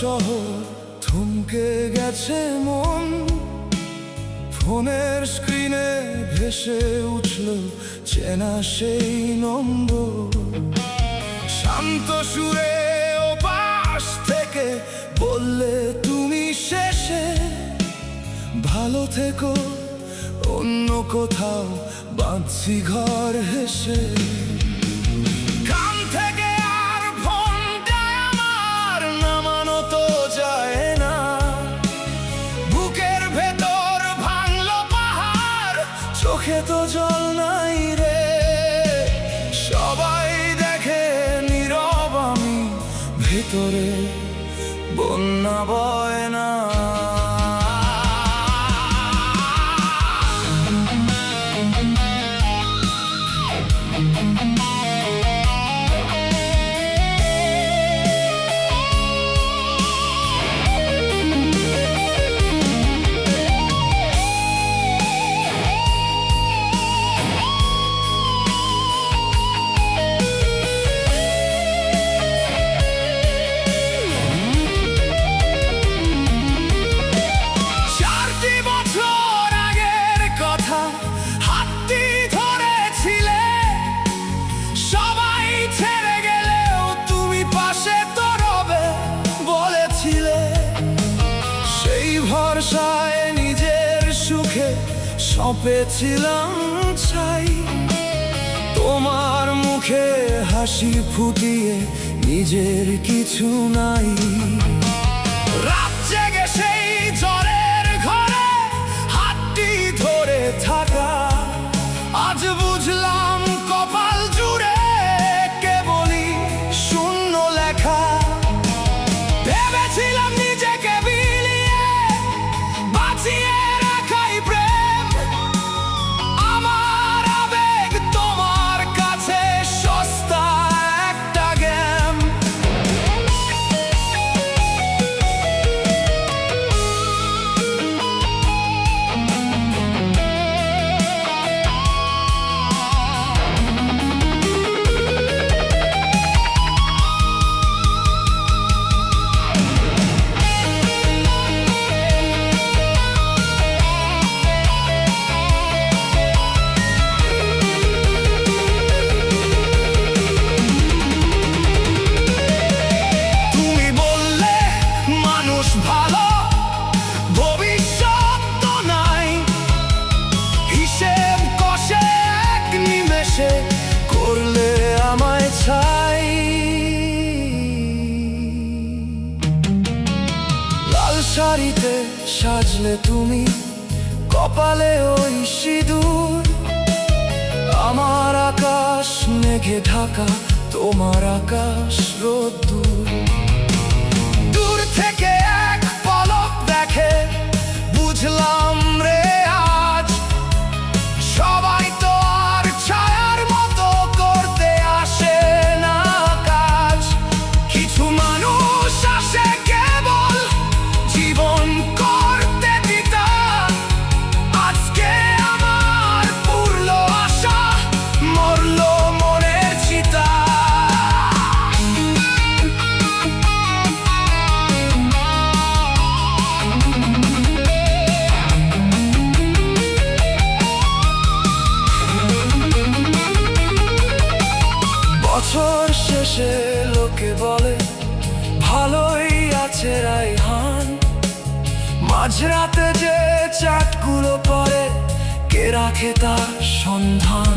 শহর থমকে গেছে মন, ফোনের স্ক্রিনে ভেসে উঠল চেনা সেই নম্বর। শান্ত সুরে ও পাশ থেকে বললে তুমি শেষে ভালো থেকো, অন্য কোথাও বাঁধছি ঘর হেসে। কান থেকে আর ফোনটা আমার নামানো তো যায় না, বুকের ভেতর ভাঙলো পাহাড়, চোখে তো জল নাই রে। সবাই দেখে নীরব, আমি ভেতরে বন্যা বয় না। নিজের সুখে সঁপেছিলাম চাই, তোমার মুখে হাসি ফুটিয়ে নিজের কিছু নাই। রাত জেগে সেই ঝড়ের ঘরে হাতটি ধরে থাকা, আজ বুঝলাম কপাল জুড়ে কেবলই শূন্য লেখা। ভেবেছিলাম নিজেকে বিলিয়ে বাঁচিয়ে রাখাই প্রেম, আমার আবেগ তোমার কাছে সস্তা একটা গেম। ভালো ভবিষ্যৎ তো নাই, হিসেব কষে এক নিমেষে করলে আমায় ছাই। লাল শাড়িতে সাজলে তুমি, কপালে ওই সিঁদুর, আমার আকাশ মেঘে ঢাকা, তোমার আকাশ রোদ্দুর। দূর থেকে এক পলক দেখে বুঝলাম রে আজ, সবাই তো আর ছায়ার মতো করতে আসে না কাজ। কিছু মানুষ আসে কেবল জীবন করতে দিতা, আজকে আমার পুরলো আশা, মরলো মনের চিতা। বছর শেষে লোকে বলে ভালোই আছে রায়হান, মাঝরাতে যে চাঁদগুলো পড়ে কে রাখে তার সন্ধান।